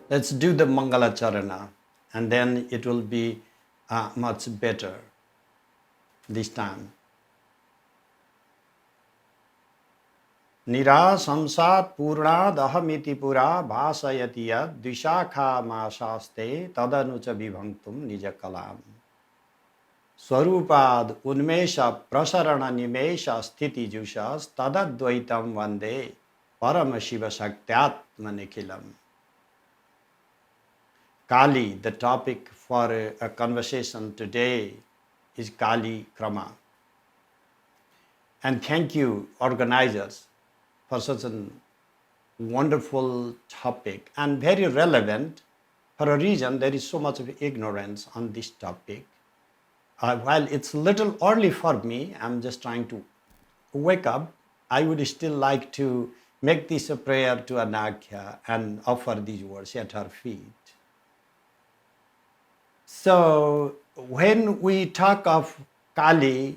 Let's do the Mangala Charana, and then it will be much better this time. Nira samsat purnad ahamiti pura bhasayati yad dvishakha masaste tadanucha vibhanktum nija kalam. Swarupad unmesha prasarana nimesha sthiti jushas tadadvaitam vande parama shiva shaktyatma nikhilam. Kālī, the topic for a conversation today is Kālī Krama. And thank you, organizers, for such a wonderful topic and very relevant. For a reason, there is so much of ignorance on this topic. While it's a little early for me, I'm just trying to wake up, I would still like to make this a prayer to Āchārya and offer these words at her feet. So, when we talk of Kālī,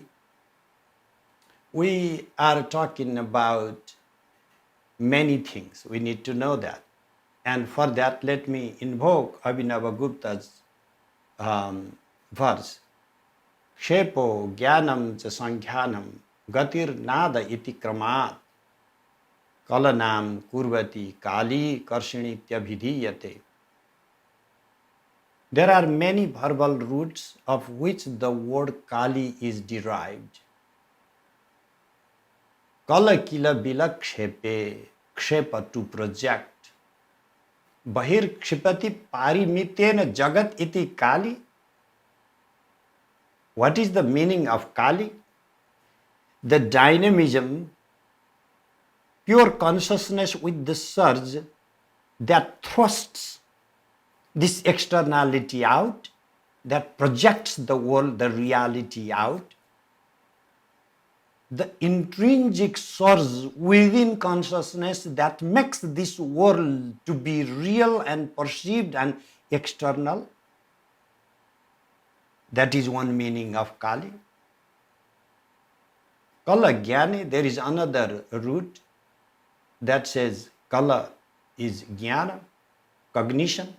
we are talking about many things. We need to know that. And for that, let me invoke Abhinavagupta's verse. Kshepo jnanam cha sankhyanam gatir nada iti kramat kalanam kurvati Kālī karshinityabhidhiyate. There are many verbal roots of which the word Kālī is derived. Kala kila bila kshepe, kshepa to project. Bahir kshipati parimitena jagat iti Kālī. What is the meaning of Kālī? The dynamism, pure consciousness with the surge that thrusts this externality out, that projects the world, the reality out. The intrinsic source within consciousness that makes this world to be real and perceived and external. That is one meaning of Kālī. Kala Jnani, there is another root that says Kala is Jnana, cognition.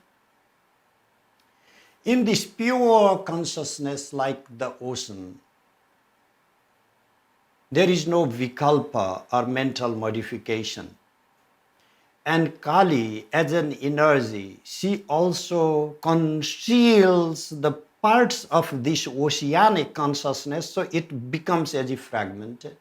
In this pure consciousness like the ocean, there is no vikalpa or mental modification. And Kālī, as an energy, she also conceals the parts of this oceanic consciousness, so it becomes as if fragmented.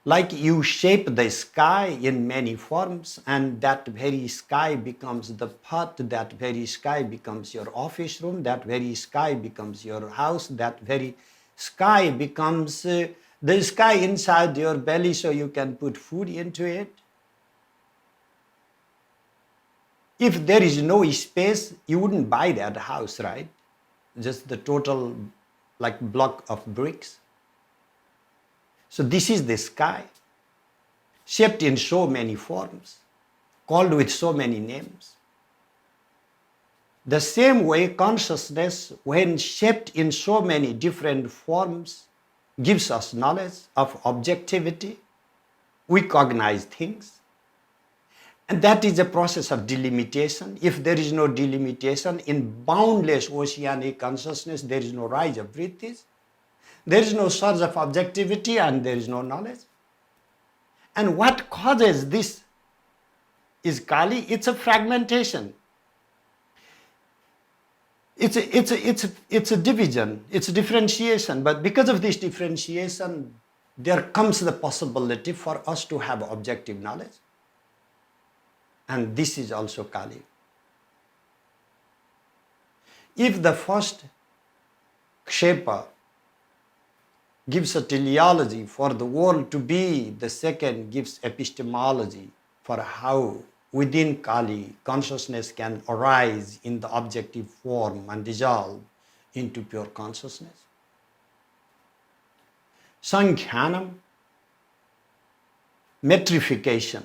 Like you shape the sky in many forms, and that very sky becomes the path, that very sky becomes your office room, that very sky becomes your house, that very sky becomes the sky inside your belly so you can put food into it. If there is no space, you wouldn't buy that house, right? Just the total like block of bricks. So this is the sky, shaped in so many forms, called with so many names. The same way consciousness, when shaped in so many different forms, gives us knowledge of objectivity. We cognize things. And that is a process of delimitation. If there is no delimitation, in boundless oceanic consciousness, there is no rise of vrittis. There is no source of objectivity and there is no knowledge. And what causes this is Kālī. It's a fragmentation. It's a division, it's a differentiation. But because of this differentiation, there comes the possibility for us to have objective knowledge. And this is also Kālī. If the first kshepa gives a teleology for the world to be, the second gives epistemology for how within Kālī consciousness can arise in the objective form and dissolve into pure consciousness. Sankhyanam, metrification.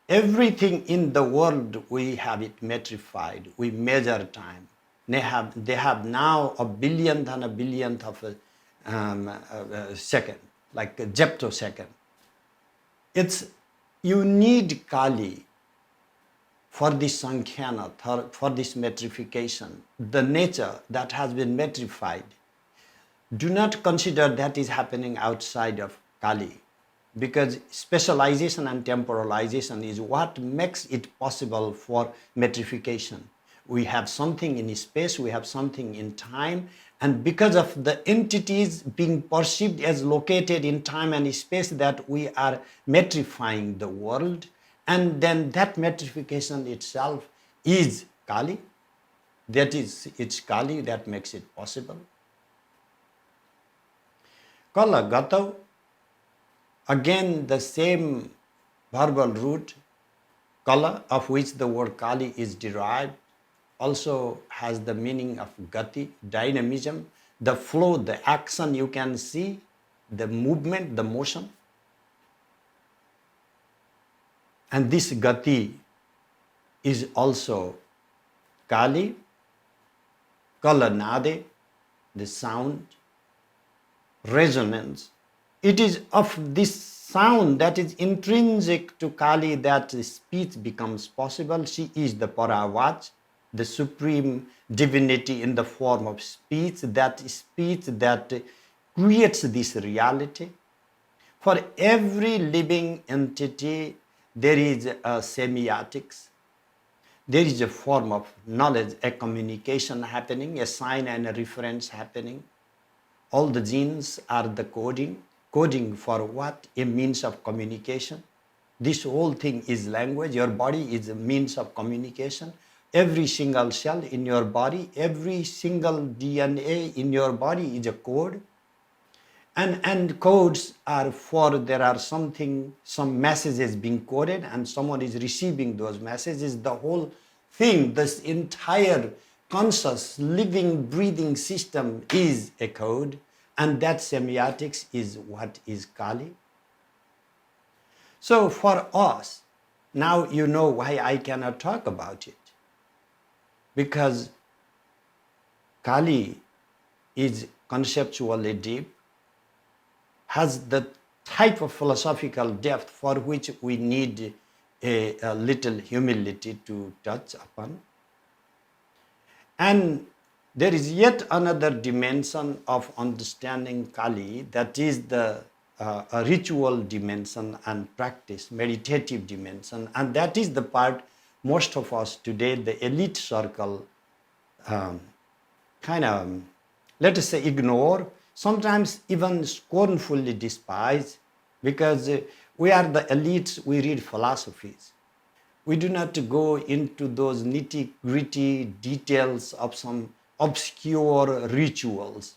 Everything in the world, we have it metrified. We measure time. They have now a billionth and a billionth of a second, like a zeptosecond. You need Kālī for this sankhya, for this metrification, the nature that has been metrified, do not consider that is happening outside of Kali, because specialization and temporalization is what makes it possible for metrification. We have something in space, we have something in time, and because of the entities being perceived as located in time and space, that we are metrifying the world, and then that metrification itself is Kali. That is, it's Kali that makes it possible. Kala Gatav, again the same verbal root, Kala, of which the word Kali is derived, also has the meaning of Gati, dynamism, the flow, the action you can see, the movement, the motion. And this Gati is also Kali, Kala Nade, the sound, resonance. It is of this sound that is intrinsic to Kali that speech becomes possible. She is the Paravaj, the supreme divinity in the form of speech that creates this reality. For every living entity, there is a semiotics. There is a form of knowledge, a communication happening, a sign and a reference happening. All the genes are the coding for what? A means of communication. This whole thing is language. Your body is a means of communication. Every single cell in your body, every single DNA in your body is a code. And codes are there are some messages being coded and someone is receiving those messages. The whole thing, this entire conscious, living, breathing system is a code, and that semiotics is what is Kali. So for us, now you know why I cannot talk about it. Because Kali is conceptually deep, has the type of philosophical depth for which we need a little humility to touch upon. And there is yet another dimension of understanding Kali, that is the a ritual dimension and practice, meditative dimension, and that is the part most of us today, the elite circle, let us say, ignore, sometimes even scornfully despise, because we are the elites, we read philosophies. We do not go into those nitty-gritty details of some obscure rituals.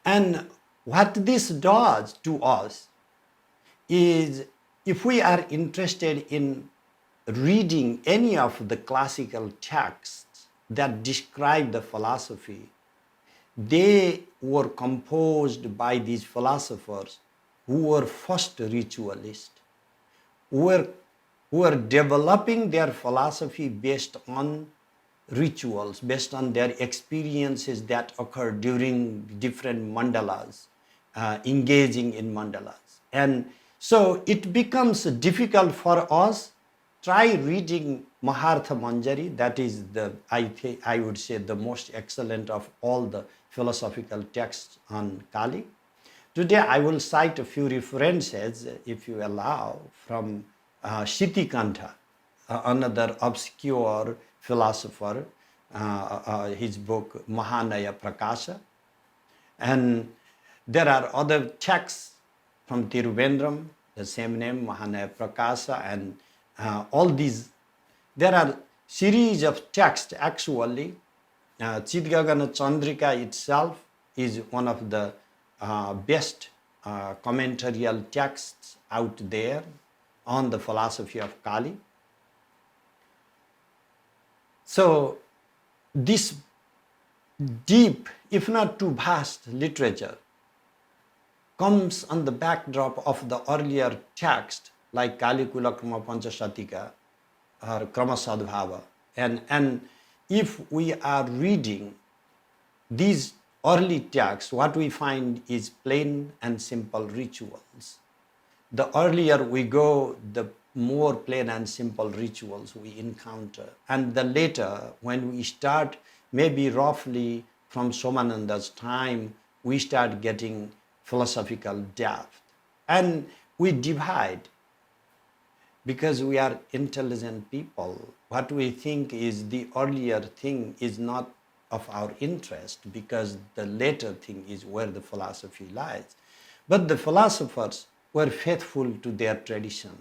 And what this does to us is, if we are interested in reading any of the classical texts that describe the philosophy, they were composed by these philosophers who were first ritualists, who were developing their philosophy based on rituals, based on their experiences that occurred during different mandalas, engaging in mandalas. And so it becomes difficult for us. Try reading Mahartha Manjari, that is I would say the most excellent of all the philosophical texts on Kali. Today I will cite a few references, if you allow, from Shitikantha, another obscure philosopher, his book Mahanaya Prakasha. And there are other texts from Tiruvendram, the same name, Mahanaya Prakasha, and all these. There are series of texts actually. Chidgagana Chandrika itself is one of the best commentarial texts out there on the philosophy of Kali. So this deep, if not too vast literature comes on the backdrop of the earlier text like Kālī Krama Panchasatika or Krama Sadbhava. And if we are reading these early texts, what we find is plain and simple rituals. The earlier we go, the more plain and simple rituals we encounter. And the later, when we start, maybe roughly from Somananda's time, we start getting philosophical depth. And we divide because we are intelligent people. What we think is the earlier thing is not of our interest because the later thing is where the philosophy lies. But the philosophers were faithful to their tradition.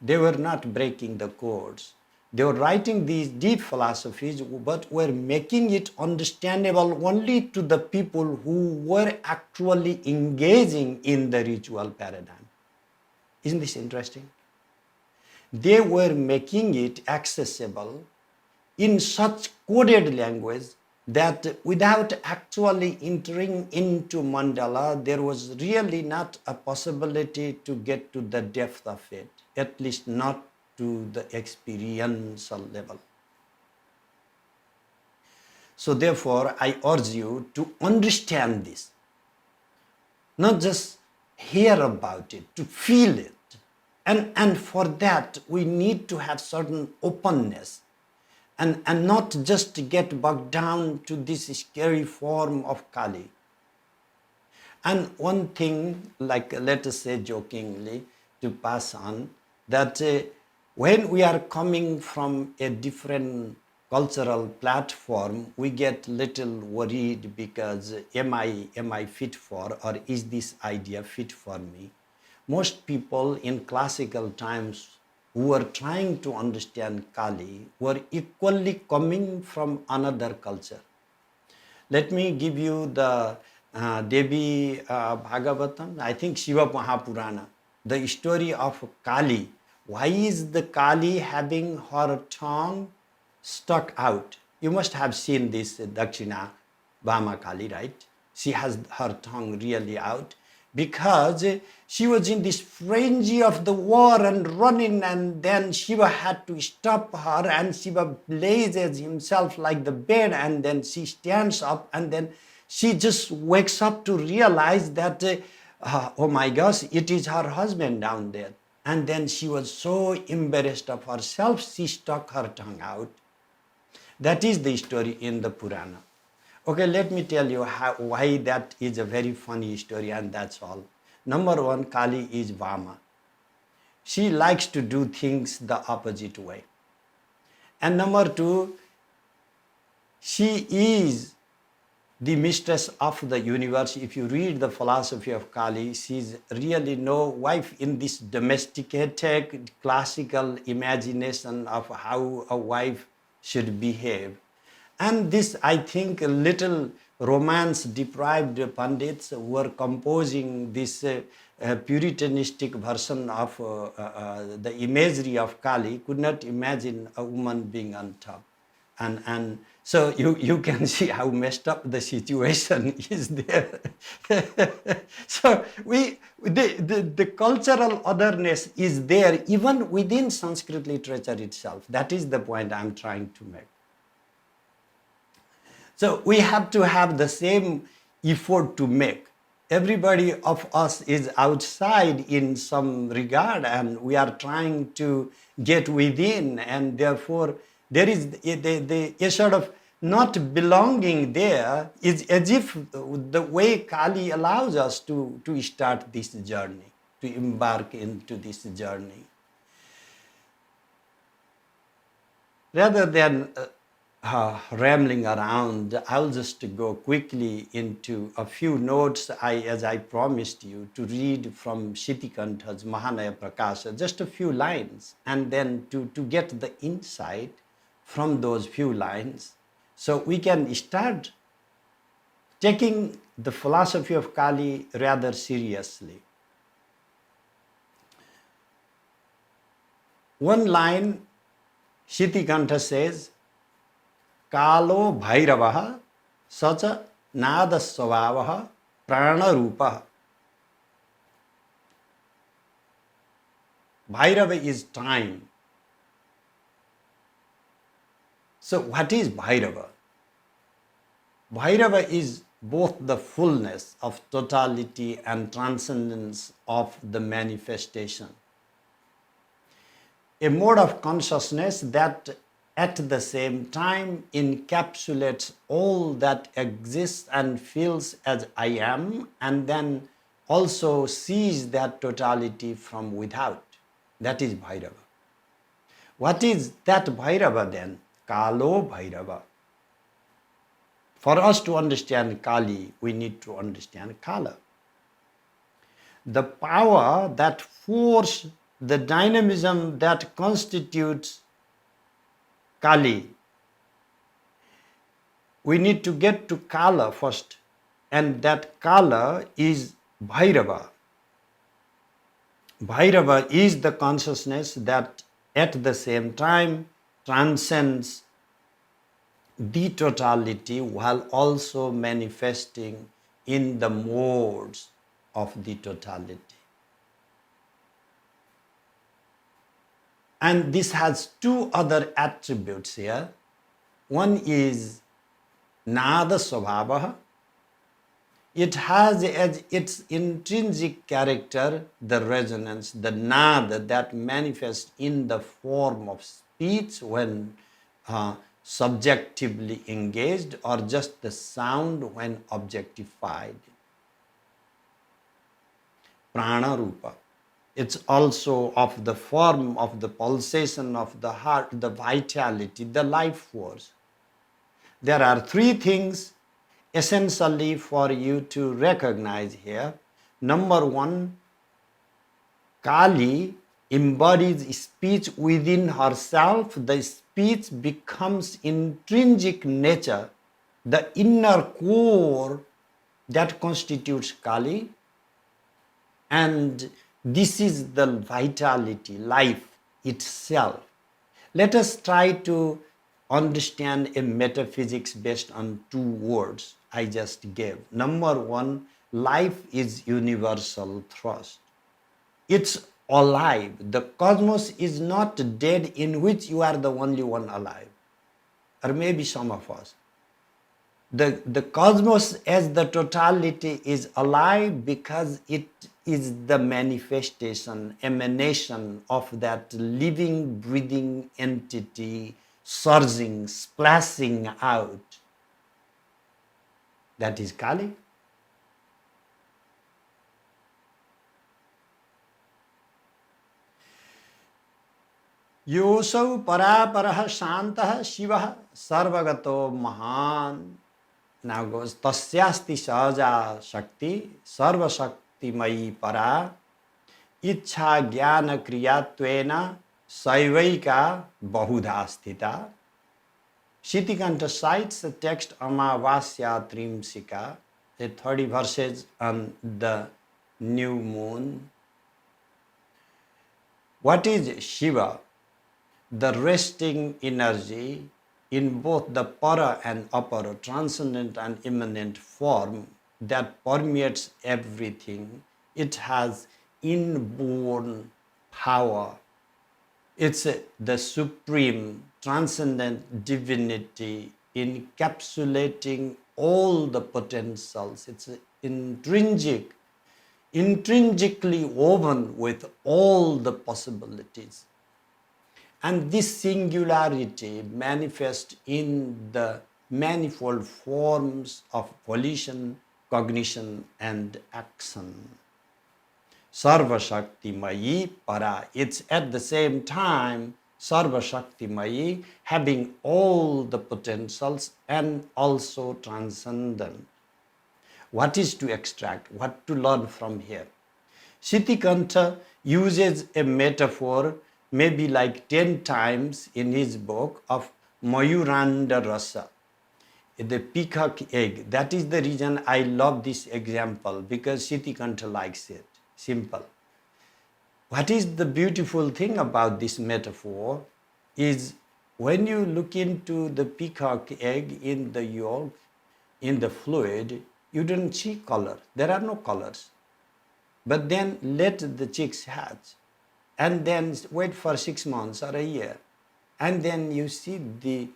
They were not breaking the codes. They were writing these deep philosophies, but were making it understandable only to the people who were actually engaging in the ritual paradigm. Isn't this interesting? They were making it accessible in such coded language that without actually entering into mandala, there was really not a possibility to get to the depth of it, at least not to the experiential level. So therefore, I urge you to understand this, not just hear about it, to feel it. And for that, we need to have certain openness and not just get bogged down to this scary form of Kālī. And one thing, like let us say jokingly, to pass on, that when we are coming from a different cultural platform, we get little worried because am I fit for, or is this idea fit for me? Most people in classical times who were trying to understand Kālī were equally coming from another culture. Let me give you the Devi Bhagavatam, I think Shiva Mahapurana, the story of Kālī. Why is the Kālī having her tongue stuck out? You must have seen this Dakshina Vama Kālī, right? She has her tongue really out because she was in this frenzy of the war and running, and then Shiva had to stop her, and Shiva blazes himself like the bed, and then she stands up, and then she just wakes up to realize that, oh my gosh, it is her husband down there. And then she was so embarrassed of herself, she stuck her tongue out. That is the story in the Purana. Okay, let me tell you why that is a very funny story, and that's all. Number one, Kālī is Vama. She likes to do things the opposite way. And number two, she is the mistress of the universe. If you read the philosophy of Kālī, she's really no wife in this domesticated classical imagination of how a wife should behave. And this, I think, little romance-deprived Pandits were composing this puritanistic version of the imagery of Kālī could not imagine a woman being on top. And so you can see how messed up the situation is there. So the cultural otherness is there even within Sanskrit literature itself. That is the point I'm trying to make. So we have to have the same effort to make. Everybody of us is outside in some regard, and we are trying to get within, and therefore there is a sort of not belonging there is as if the way Kālī allows us to start this journey, to embark into this journey. Rather than rambling around, I'll just go quickly into a few notes, as I promised you, to read from Shitikanta's Mahanaya Prakasha, just a few lines, and then to get the insight from those few lines, so we can start taking the philosophy of Kālī rather seriously. One line, Shitikanta says, Kālo bhairavaha sacha nada svabavaha prana rupa. Bhairava is time. So what is Bhairava? Bhairava is both the fullness of totality and transcendence of the manifestation. a mode of consciousness that at the same time encapsulates all that exists and feels as I am, and then also sees that totality from without. That is Bhairava. What is that Bhairava then? Kalo Bhairava. For us to understand Kali, we need to understand Kala. The power, that force, the dynamism that constitutes Kali. We need to get to Kala first, and that Kala is Bhairava. Bhairava is the consciousness that at the same time transcends the totality while also manifesting in the modes of the totality. And this has two other attributes here. One is Nada Swabhavaha. It has as its intrinsic character the resonance, the nada that manifests in the form of speech when subjectively engaged, or just the sound when objectified. Prana Rupa. It's also of the form of the pulsation of the heart, the vitality, the life force. There are three things essentially for you to recognize here. Number one, Kali embodies speech within herself. The speech becomes intrinsic nature, the inner core that constitutes Kali. And this is the vitality, life itself. Let us try to understand a metaphysics based on two words I just gave. Number one, life is universal thrust. It's alive. The cosmos is not dead in which you are the only one alive. Or maybe some of us. The cosmos as the totality is alive because it is the manifestation, emanation of that living, breathing entity surging, splashing out. That is Kali. Yosau paraparaha shantaha shivaha sarvagato mahan. Now goes tasyasti sahaja shakti sarva shakti mayi para ichha jnana kriyatvena saivaika bahudha sthita. Shitikanta cites the text Amavasya Trimsika, the 30 verses on the new moon. What is Shiva? The resting energy in both the para and apara, transcendent and immanent form that permeates everything. It has inborn power. It's the supreme, transcendent divinity encapsulating all the potentials. It's intrinsically woven with all the possibilities. And this singularity manifests in the manifold forms of volition, cognition, and action. Sarva Shakti Mayi Para. It's at the same time Sarva Shakti Mayi, having all the potentials and also transcendent. What is to extract? What to learn from here? Shitikanta uses a metaphor maybe like 10 times in his book of Mayuranda Rasa, the peacock egg. That is the reason I love this example, because Shitikanta likes it. Simple. What is the beautiful thing about this metaphor is when you look into the peacock egg in the yolk, in the fluid, you don't see color. There are no colors. But then let the chicks hatch and then wait for 6 months or a year. And then you see the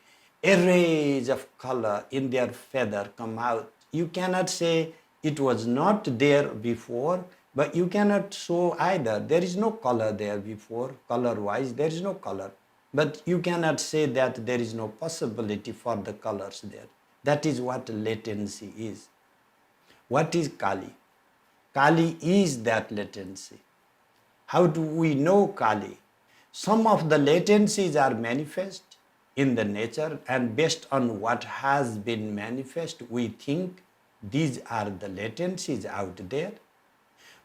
arrays of color in their feather come out. You cannot say it was not there before, But you cannot show either. There is no color there before, color-wise, there is no color. But you cannot say that there is no possibility for the colors there. That is what latency is. What is Kālī? Kālī is that latency. How do we know Kālī? Some of the latencies are manifest in the nature, and based on what has been manifest, we think these are the latencies out there.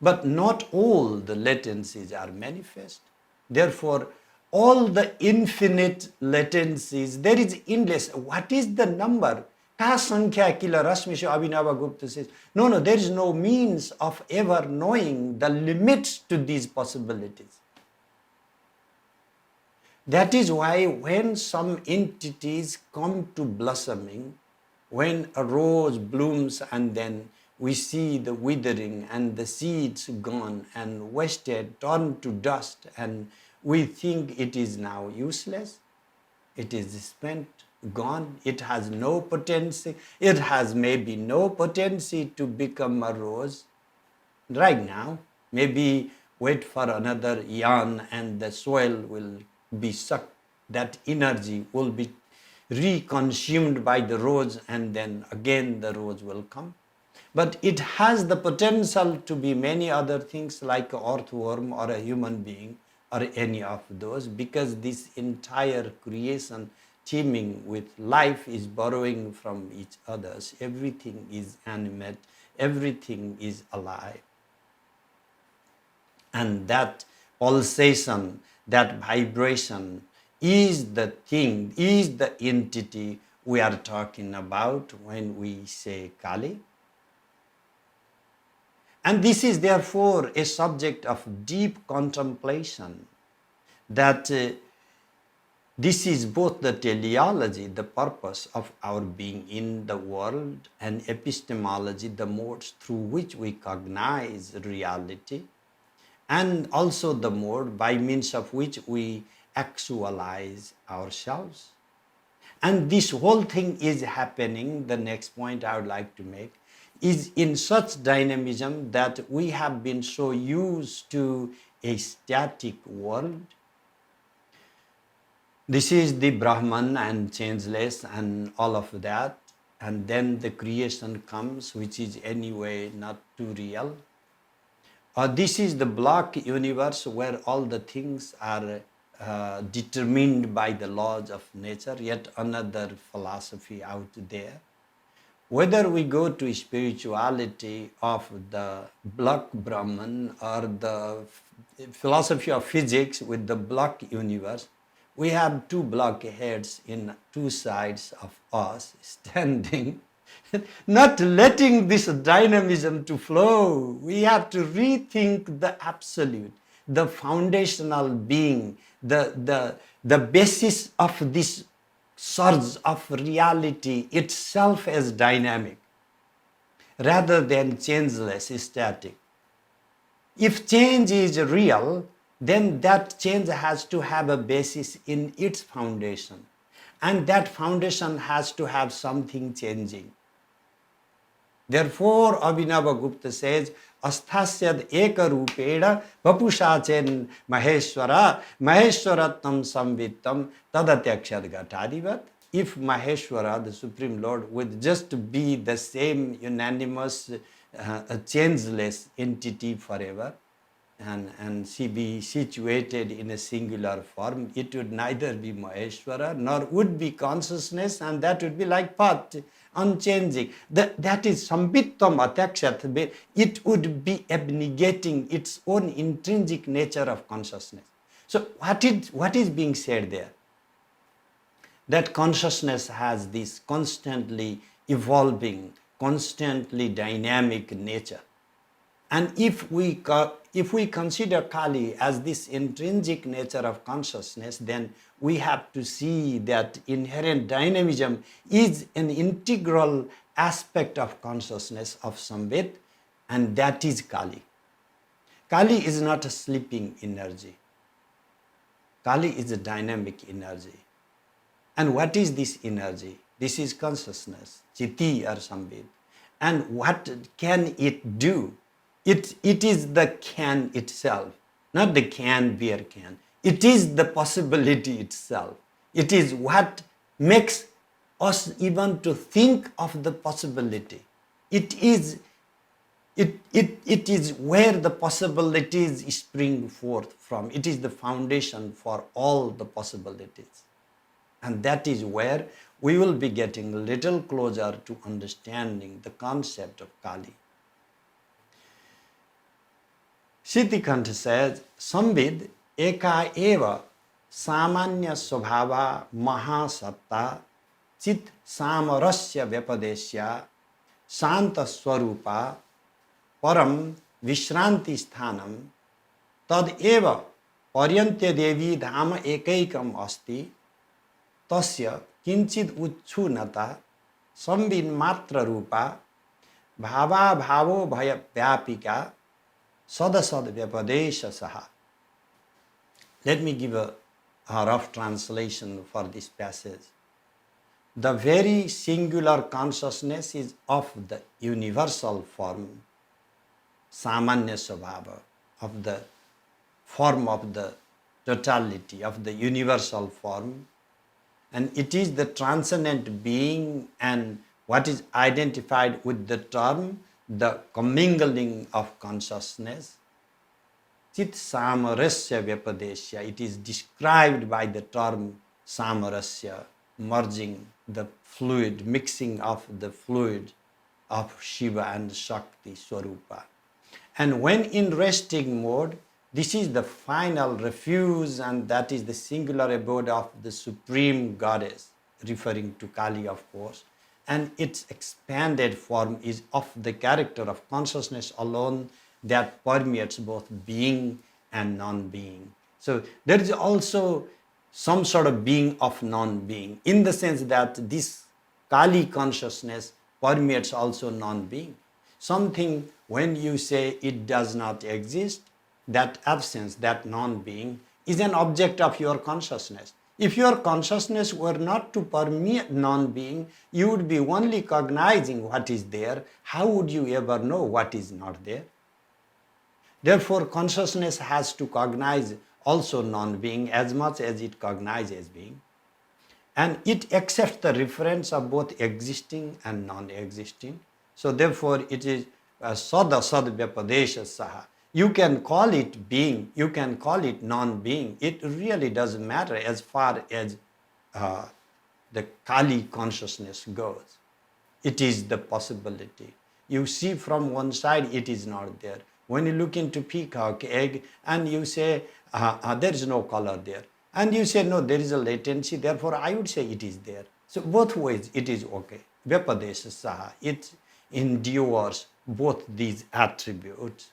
But not all the latencies are manifest. Therefore, all the infinite latencies, there is endless. What is the number? Ka sankhya kila Rasmisha Abhinava Gupta says, no, there is no means of ever knowing the limits to these possibilities. That is why when some entities come to blossoming, when a rose blooms and then we see the withering and the seeds gone and wasted, turned to dust, and we think it is now useless, it is spent, gone, it has no potency, it has maybe no potency to become a rose right now. Maybe wait for another yarn and the soil will be sucked, that energy will be reconsumed by the rose, and then again the rose will come. But it has the potential to be many other things like an earthworm or a human being or any of those, because this entire creation teeming with life is borrowing from each other. Everything is animate, everything is alive. And that pulsation, that vibration is the thing, is the entity we are talking about when we say Kālī. And this is therefore a subject of deep contemplation, that this is both the teleology, the purpose of our being in the world, and epistemology, the modes through which we cognize reality, and also the mode by means of which we actualize ourselves. And this whole thing is happening, the next point I would like to make, is in such dynamism that we have been so used to a static world. This is the Brahman and changeless and all of that, and then the creation comes, which is anyway not too real. This is the block universe where all the things are determined by the laws of nature, yet another philosophy out there. Whether we go to spirituality of the block Brahman or the philosophy of physics with the block universe, we have two blockheads in two sides of us standing, not letting this dynamism to flow. We have to rethink the absolute, the foundational being, the basis of this surge of reality itself as dynamic, rather than changeless, static. If change is real, then that change has to have a basis in its foundation, and that foundation has to have something changing. Therefore, Abhinava Gupta says, Asthasyad eka rupeda vapushacen maheshwara maheshwarattam samvittam tadatyakshat gatadivat. If Maheshwara, the Supreme Lord, would just be the same unanimous, changeless entity forever, and she be situated in a singular form, it would neither be Maheshwara nor would be consciousness, and that would be like path, unchanging. That is sambittam atyakshat. It would be abnegating its own intrinsic nature of consciousness. So what is being said there? That consciousness has this constantly evolving, constantly dynamic nature. And if we consider Kālī as this intrinsic nature of consciousness, then we have to see that inherent dynamism is an integral aspect of consciousness of Samvit, and that is Kālī. Kālī is not a sleeping energy. Kālī is a dynamic energy. And what is this energy? This is consciousness, Chiti or Samvit. And what can it do? It is the can itself, not the can, beer can. It is the possibility itself. It is what makes us even to think of the possibility. It is where the possibilities spring forth from. It is the foundation for all the possibilities. And that is where we will be getting a little closer to understanding the concept of Kali. Siddhikanta says, Samvid eka eva samanya svabhava mahasatta chit samarasya vyapadesya santa swarupa param vishranti sthanam tad eva paryantya devi dhama ekaikam asti tasya kinchid uchunata samvin matra rupa bhava bhavo bhaya vyapika sadasad vyapadesha saha. Let me give a rough translation for this passage. The very singular consciousness is of the universal form, samanya svabhava, of the form of the totality, of the universal form. And it is the transcendent being and what is identified with the term, the commingling of consciousness. Chit samarasya vyapadesya. It is described by the term samarasya, merging the fluid, mixing of the fluid of Shiva and Shakti Swarupa. And when in resting mode, this is the final refuge, and that is the singular abode of the Supreme Goddess, referring to Kali, of course. And its expanded form is of the character of consciousness alone that permeates both being and non-being. So there is also some sort of being of non-being, in the sense that this Kali consciousness permeates also non-being. Something, when you say it does not exist, that absence, that non-being, is an object of your consciousness. If your consciousness were not to permeate non-being, you would be only cognizing what is there. How would you ever know what is not there? Therefore, consciousness has to cognize also non-being as much as it cognizes being. And it accepts the reference of both existing and non-existing. So therefore, it is sada sad vyapadesha saha. You can call it being, you can call it non-being. It really doesn't matter as far as the Kali consciousness goes. It is the possibility. You see from one side, it is not there. When you look into peacock egg and you say, there is no color there. And you say, no, there is a latency, therefore I would say it is there. So both ways it is okay. Vyapadesha saha, it endures both these attributes.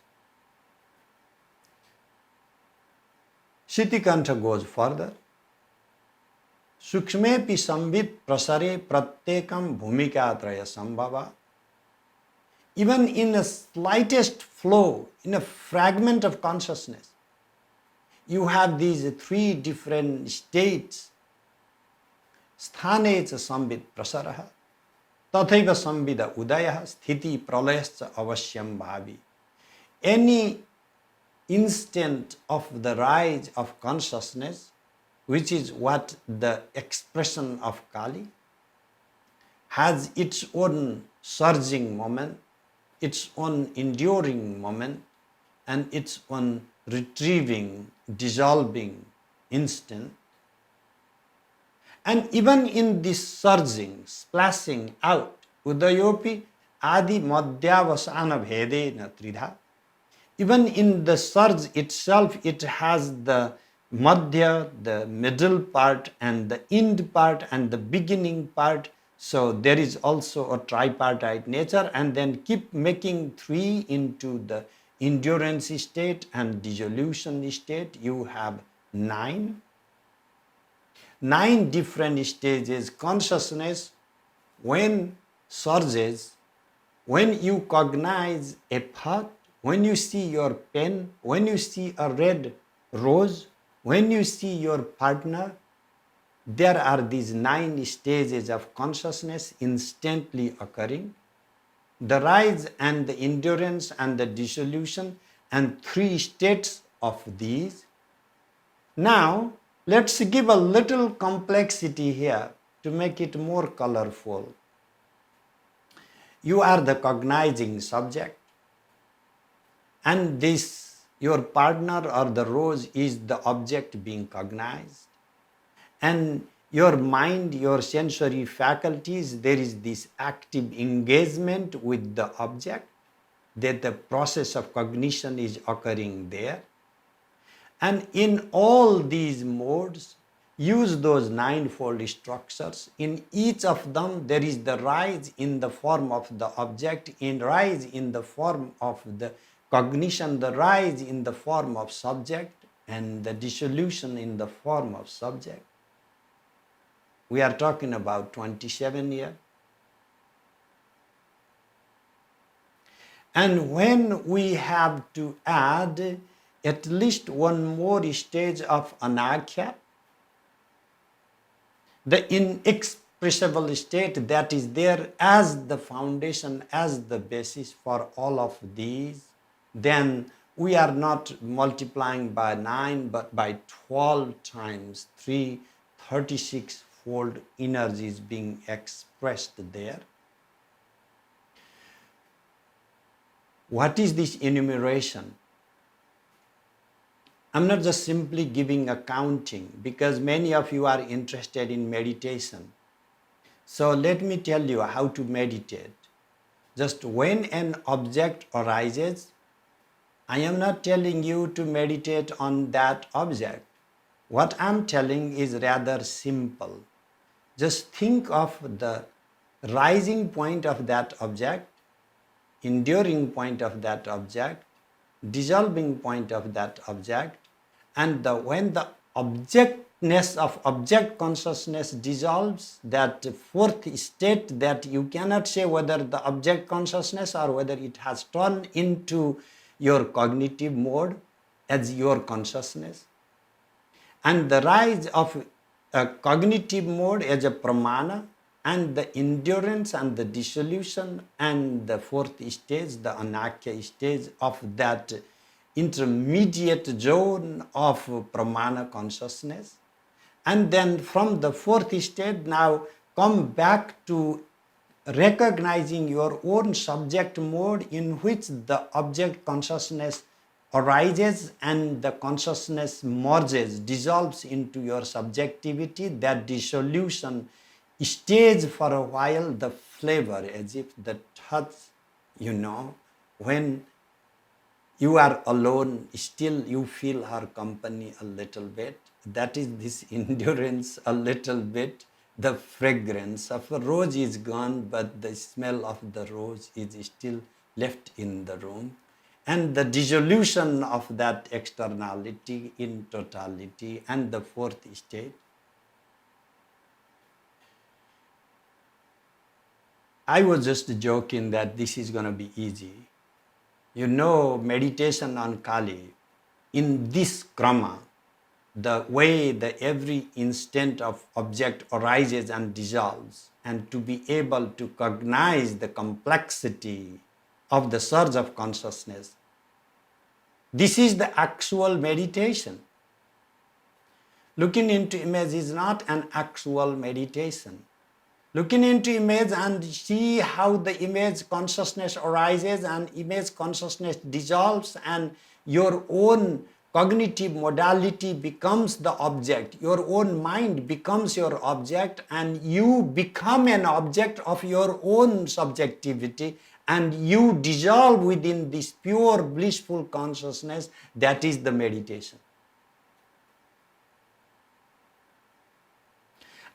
Siddhikanta goes further. Sukshmepi samvit prasare prattekam bhumikatraya sambhava. Even in a slightest flow, in a fragment of consciousness, you have these three different states. Sthane cha samvit prasaraha, tathaiva samvida udaya, sthiti pralayascha avasyam bhavi. Any instant of the rise of consciousness, which is what the expression of Kali, has its own surging moment, its own enduring moment, and its own retrieving, dissolving instant. And even in this surging, splashing out, udayopi adi madhyavasana bhedena tridha, even in the surge itself, it has the madhya, the middle part, and the end part, and the beginning part. So there is also a tripartite nature, and then keep making three into the endurance state and dissolution state. You have 9 different stages. Consciousness, when surges, when you cognize a thought, when you see your pen, when you see a red rose, when you see your partner, there are these 9 stages of consciousness instantly occurring. the rise and the endurance and the dissolution, and three states of these. Now, let's give a little complexity here to make it more colorful. You are the cognizing subject, and this, your partner or the rose, is the object being cognized. And your mind, your sensory faculties, there is this active engagement with the object, that the process of cognition is occurring there. And in all these modes, use those ninefold structures. In each of them, there is the rise in the form of the object, in rise in the form of the cognition, the rise in the form of subject, and the dissolution in the form of subject. We are talking about 27 years. And when we have to add at least one more stage of Āchārya, the inexpressible state that is there as the foundation, as the basis for all of these, then we are not multiplying by 9, but by 12 times 3, 36-fold energies being expressed there. What is this enumeration? I'm not just simply giving a counting, because many of you are interested in meditation. So let me tell you how to meditate. Just when an object arises, I am not telling you to meditate on that object. What I'm telling is rather simple. Just think of the rising point of that object, enduring point of that object, dissolving point of that object, and when the objectness of object consciousness dissolves, that fourth state that you cannot say whether the object consciousness or whether it has turned into your cognitive mode as your consciousness, and the rise of a cognitive mode as a pramana, and the endurance and the dissolution, and the fourth stage, the Āchārya stage of that intermediate zone of pramana consciousness. And then from the fourth stage, now come back to recognizing your own subject mode, in which the object consciousness arises and the consciousness merges, dissolves into your subjectivity. That dissolution stays for a while, the flavor, as if the touch, when you are alone, still you feel her company a little bit. That is this endurance a little bit. The fragrance of a rose is gone, but the smell of the rose is still left in the room. And the dissolution of that externality in totality, and the fourth state. I was just joking that this is going to be easy. Meditation on Kālī, in this krama, the way that every instant of object arises and dissolves, and to be able to cognize the complexity of the surge of consciousness, this is the actual meditation. Looking into image is not an actual meditation. Looking into image and see how the image consciousness arises and image consciousness dissolves, and your own cognitive modality becomes the object. Your own mind becomes your object, and you become an object of your own subjectivity, and you dissolve within this pure blissful consciousness. That is the meditation.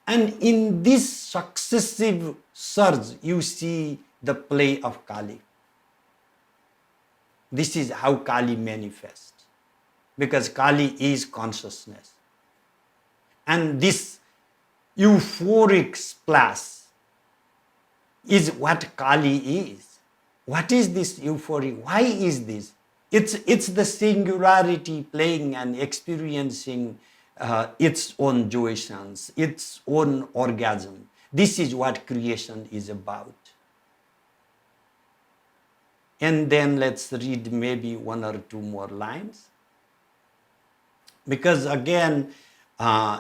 And in this successive surge, you see the play of Kālī. This is how Kālī manifests, because Kālī is consciousness. And this euphoric splash is what Kālī is. What is this euphoria? Why is this? It's the singularity playing and experiencing its own joyance, its own orgasm. This is what creation is about. And then let's read maybe one or two more lines. Because again,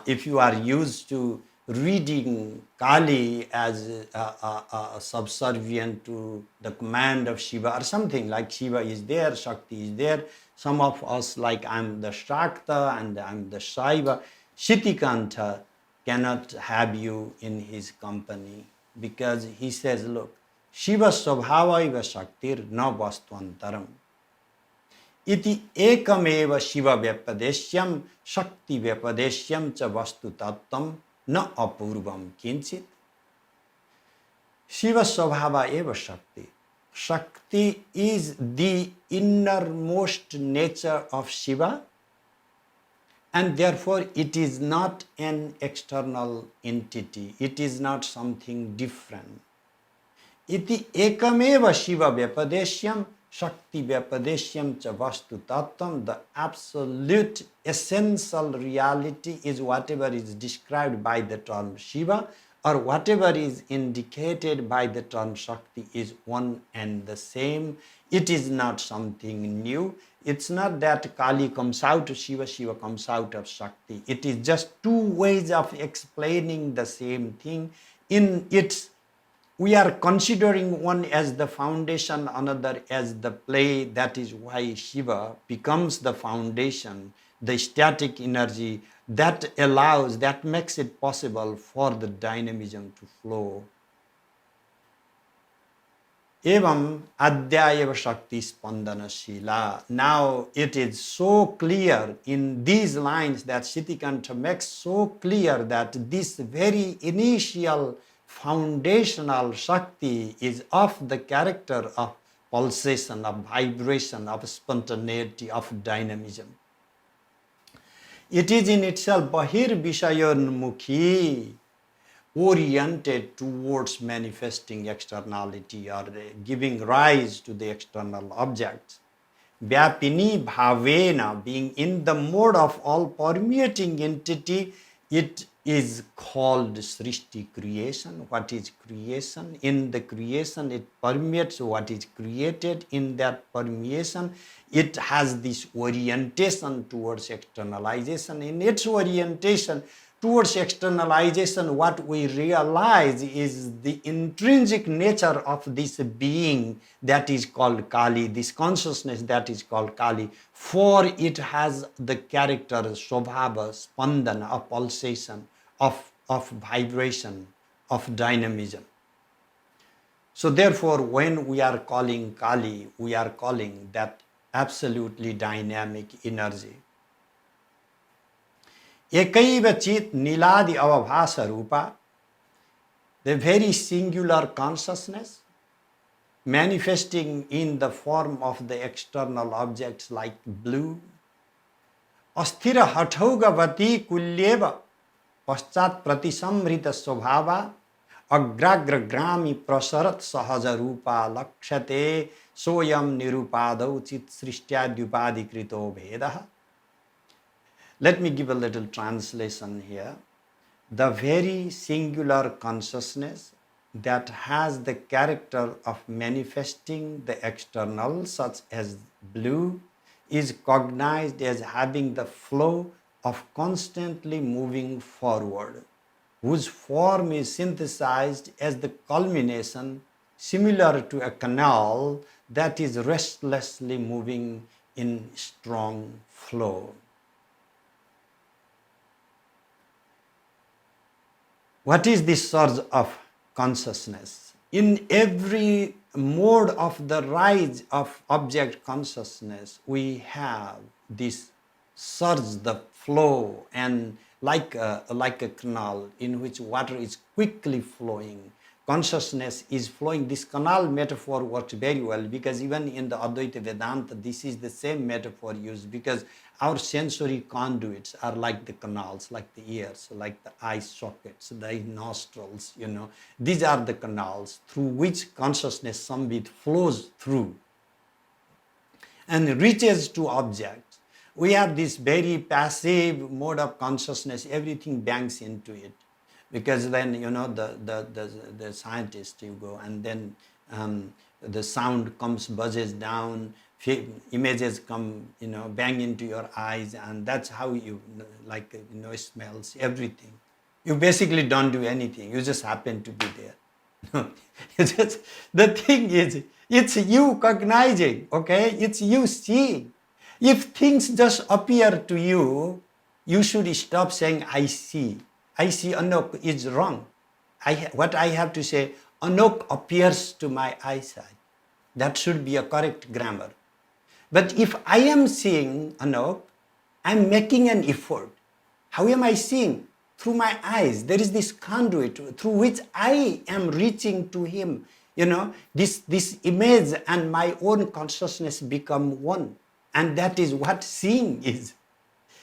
if you are used to reading Kali as subservient to the command of Shiva or something, like Shiva is there, Shakti is there. Some of us, like I'm the Shakta and I'm the Shaiva, Shitikanta cannot have you in his company, because he says, look, Shiva Swabhavaiva Shaktir na vastvantaram. Iti ekameva Shiva vyapadesyam Shakti vyapadesyam cha vastu tattvam na apurvam kinchit. Shiva Swabhava eva Shakti. Shakti is the innermost nature of Shiva, and therefore it is not an external entity. It is not something different. Iti ekameva Shiva vyapadesyam Shakti vyapadesyam cha vastu tattvam. The absolute essential reality is whatever is described by the term Shiva, or whatever is indicated by the term Shakti is one and the same. It is not something new. It's not that Kali comes out of Shiva, Shiva comes out of Shakti. It is just two ways of explaining the same thing. In its, we are considering one as the foundation, another as the play. That is why Shiva becomes the foundation, the static energy that allows, that makes it possible for the dynamism to flow. Evam Adyayeva Shakti Spandana Shila. Now it is so clear in these lines that Shitikanta makes so clear that this very initial foundational Shakti is of the character of pulsation, of vibration, of spontaneity, of dynamism. It is in itself Bahir Vishayanmukhi, oriented towards manifesting externality or giving rise to the external objects. Vyapini Bhavena, being in the mode of all permeating entity, it is called Srishti, creation. What is creation? In the creation, it permeates what is created. In that permeation, it has this orientation towards externalization. In its orientation towards externalization, what we realize is the intrinsic nature of this being that is called Kali, this consciousness that is called Kali, for it has the character Swabhava, Spandana, of pulsation, of vibration, of dynamism. So therefore, when we are calling Kali, we are calling that absolutely dynamic energy. Ekaiva chit niladi avabhasa rupa, the very singular consciousness manifesting in the form of the external objects like blue. Asthira hathaugavati kulyeva paschat pratisamrita swabhava agragra grami prasarat sahaja rupa lakshate soyam nirupadau chit srishtyadyupadikrito vedaha. Let me give a little translation here. The very singular consciousness that has the character of manifesting the external, such as blue, is cognized as having the flow of constantly moving forward, whose form is synthesized as the culmination, similar to a canal that is restlessly moving in strong flow. What is this surge of consciousness? In every mode of the rise of object consciousness, we have this surge, the flow, and like a canal in which water is quickly flowing. Consciousness is flowing. This canal metaphor works very well, because even in the Advaita Vedanta, this is the same metaphor used, because our sensory conduits are like the canals, like the ears, like the eye sockets, the nostrils, These are the canals through which consciousness sambit flows through and reaches to objects. We have this very passive mode of consciousness, everything bangs into it. Because then, the scientist, you go, and then the sound comes, buzzes down, images come, bang into your eyes, and that's how you, smells, everything. You basically don't do anything. You just happen to be there. The thing is, it's you cognizing, okay? It's you seeing. If things just appear to you, you should stop saying, I see. I see Anok is wrong. What I have to say, Anok appears to my eyesight. That should be a correct grammar. But if I am seeing Anok, I'm making an effort. How am I seeing? Through my eyes. There is this conduit through which I am reaching to him. This image and my own consciousness become one. And that is what seeing is.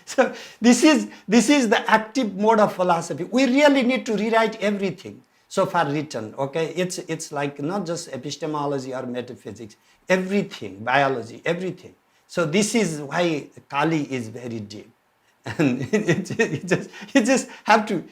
So this is the active mode of philosophy. We really need to rewrite everything so far written, okay? It's like not just epistemology or metaphysics, everything, biology, everything. So this is why Kālī is very deep. And you just have to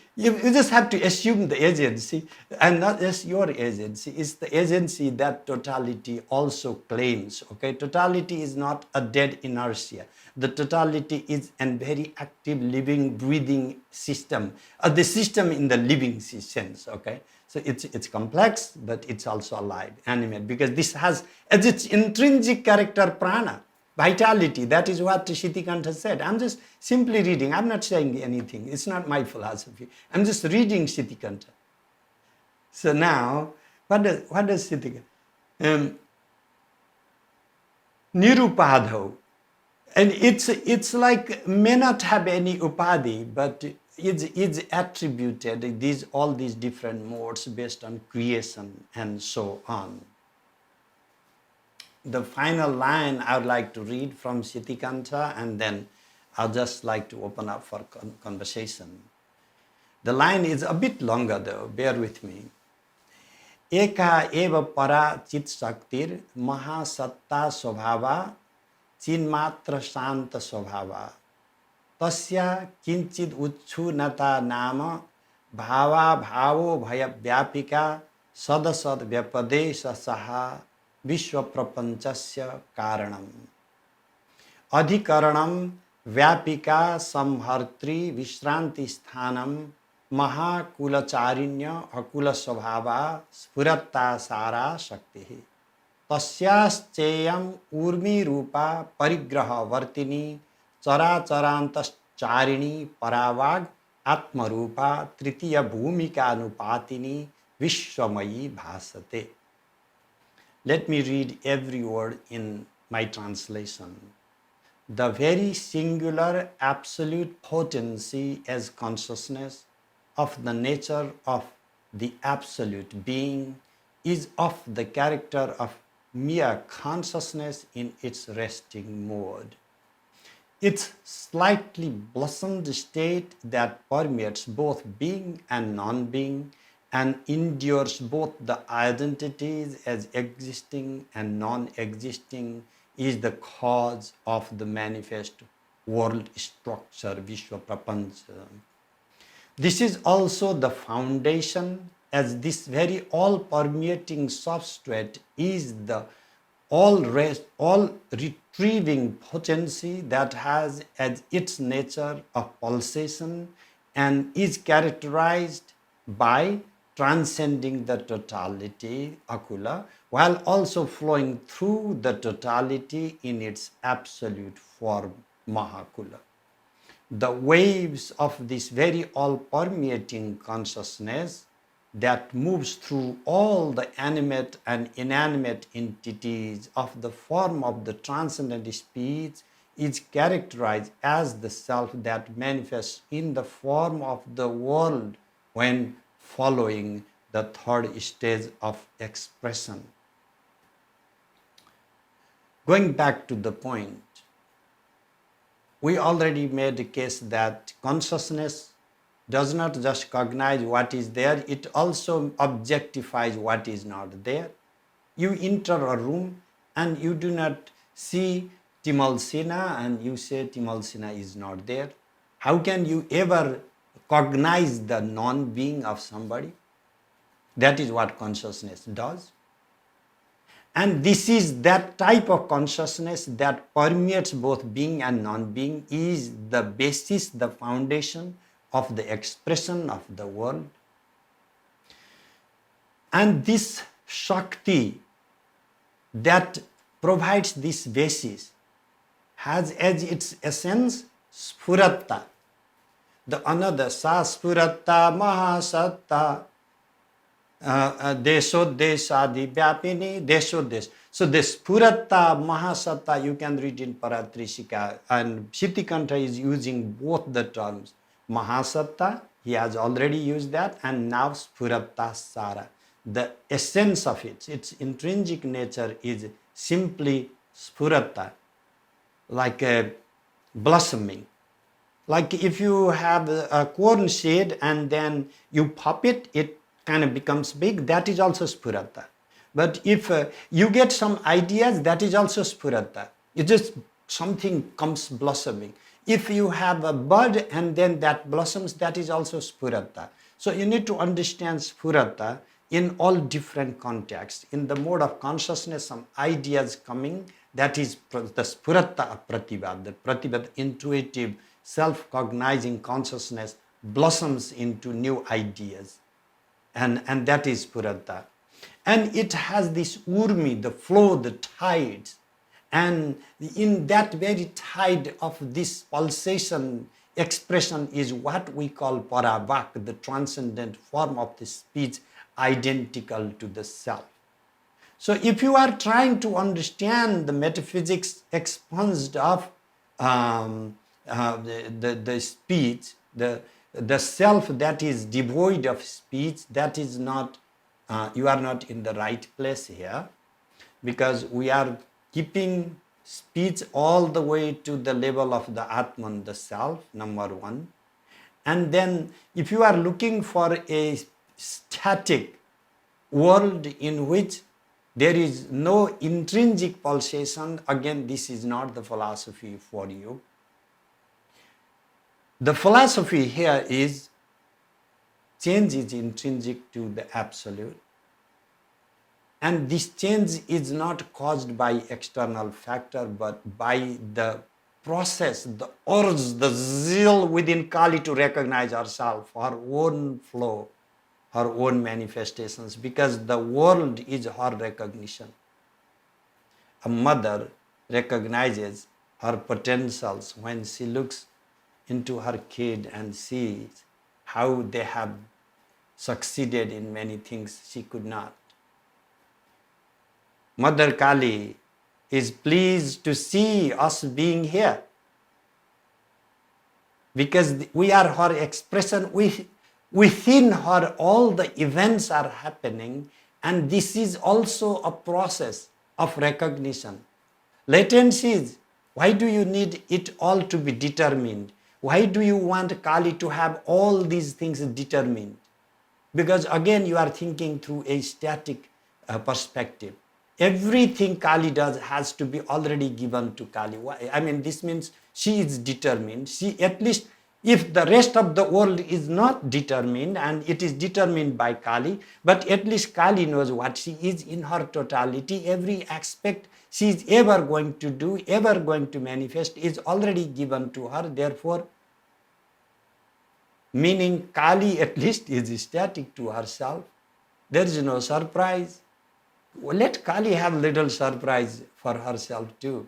assume the agency, and not just your agency. It's the agency that totality also claims. Okay, totality is not a dead inertia. The totality is a very active, living, breathing system. The system in the living sense. Okay, so it's complex, but it's also alive, animate, because this has as its intrinsic character prana. Vitality, that is what Shitikanta said. I'm just simply reading. I'm not saying anything. It's not my philosophy. I'm just reading Shitikanta. So now, what does Shitikanta? Nirupadho. And it's like, may not have any upadhi, but it's attributed, all these different modes based on creation and so on. The final line I would like to read from Shitikanta, and then I'll just like to open up for conversation. The line is a bit longer though, bear with me. Eka eva para chit shaktir mahasatta svabhava chinmatra shanta svabhava tasya kinchid uchchunata nama bhava bhavo bhaya vyapika sadasad vyapadesha saha Vishwa prapanchasya karanam. Adhikaranam vyapika samhartri vishranti sthanam mahakulachaarinya akula svabhava spuratta sara shakti. Tasyascheyam urmi rupa parigraha vartini characharantas charini paravag atma rupa tritiya bhumika anupatini vishwamayi bhasate. Let me read every word in my translation. The very singular absolute potency as consciousness of the nature of the absolute being is of the character of mere consciousness in its resting mode. Its slightly blossomed state that permeates both being and non-being and endures both the identities as existing and non-existing is the cause of the manifest world structure, Vishwa Prapancha. This is also the foundation, as this very all-permeating substrate is the all-retrieving potency that has as its nature a pulsation and is characterized by transcending the totality, akula, while also flowing through the totality in its absolute form, mahakula. The waves of this very all-permeating consciousness that moves through all the animate and inanimate entities of the form of the transcendent speech is characterized as the self that manifests in the form of the world when following the third stage of expression. Going back to the point, we already made the case that consciousness does not just cognize what is there, it also objectifies what is not there. You enter a room and you do not see Timalsina and you say Timalsina is not there. How can you ever cognize the non-being of somebody? That is what consciousness does. And this is that type of consciousness that permeates both being and non-being, is the basis, the foundation of the expression of the world. And this Shakti that provides this basis has as its essence Sphurata. The another Sa Sphurata Mahasatta Deshodeshadi Vyapini Deshodesh. So this Sphurata Mahasatta you can read in Paratrishika, and Shittikantha is using both the terms. Mahasatta, he has already used that, and now Sphurata Sara. The essence of it, its intrinsic nature is simply Sphurata, like a blossoming. Like if you have a corn seed and then you pop it, it kind of becomes big, that is also Sphurata. But if you get some ideas, that is also Sphurata. It just something comes blossoming. If you have a bud and then that blossoms, that is also Sphurata. So you need to understand Sphurata in all different contexts. In the mode of consciousness, some ideas coming, that is the Sphurata of Pratibha. The Pratibha, the intuitive, self-cognizing consciousness blossoms into new ideas. And that is Sphurata. And it has this urmi, the flow, the tides. And in that very tide of this pulsation, expression is what we call Paravak, the transcendent form of the speech, identical to the self. So if you are trying to understand the metaphysics expunged of the speech, the self that is devoid of speech, that is not, you are not in the right place here, because we are keeping speech all the way to the level of the Atman, the self, number one. And then if you are looking for a static world in which there is no intrinsic pulsation, again, this is not the philosophy for you. The philosophy here is change is intrinsic to the absolute. And this change is not caused by external factor, but by the process, the urge, the zeal within Kali to recognize herself, her own flow, her own manifestations, because the world is her recognition. A mother recognizes her potentials when she looks into her kid and sees how they have succeeded in many things she could not. Mother Kali is pleased to see us being here, because we are her expression. Within her, all the events are happening, and this is also a process of recognition. Latencies, why do you need it all to be determined? Why do you want Kali to have all these things determined? Because again, you are thinking through a static perspective. Everything Kali does has to be already given to Kali. I mean, this means she is determined. She, at least if the rest of the world is not determined and it is determined by Kali, but at least Kali knows what she is in her totality. Every aspect she is ever going to do, ever going to manifest is already given to her. Therefore, meaning Kali at least is static to herself. There is no surprise. Let Kali have little surprise for herself too.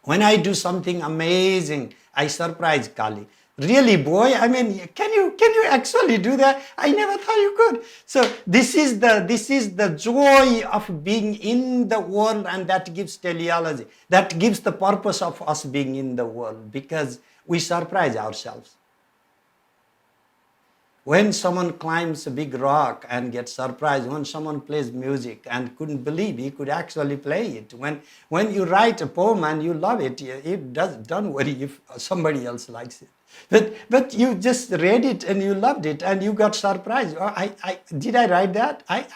When I do something amazing, I surprise Kali. Really, boy, I mean, can you actually do that? I never thought you could. So this is the joy of being in the world, and that gives teleology. That gives the purpose of us being in the world, because we surprise ourselves. When someone climbs a big rock and gets surprised, when someone plays music and couldn't believe he could actually play it, when you write a poem and you love it, don't worry if somebody else likes it. But you just read it and you loved it and you got surprised. Oh, did I write that? I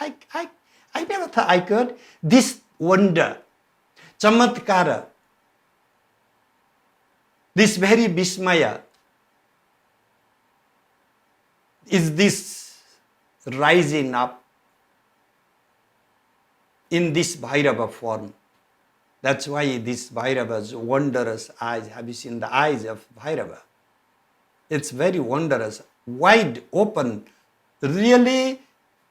never thought I could. This wonder, chamatkara, this very vismaya, is this rising up in this Bhairava form. That's why this Bhairava's wondrous eyes, have you seen the eyes of Bhairava? It's very wondrous, wide open. Really,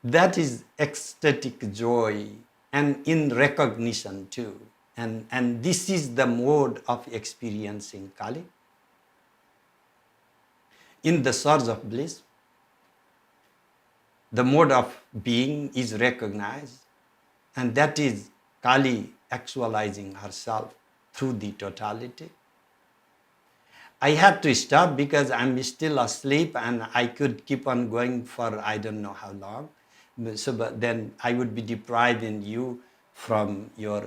that is ecstatic joy and in recognition too. And this is the mode of experiencing Kali. In the surge of bliss, the mode of being is recognized, and that is Kali actualizing herself through the totality. I had to stop because I'm still asleep and I could keep on going for I don't know how long. So, but then I would be depriving you from your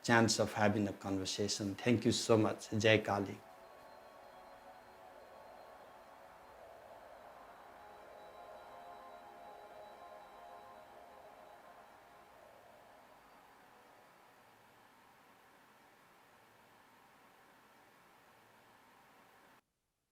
chance of having a conversation. Thank you so much. Jai Kali.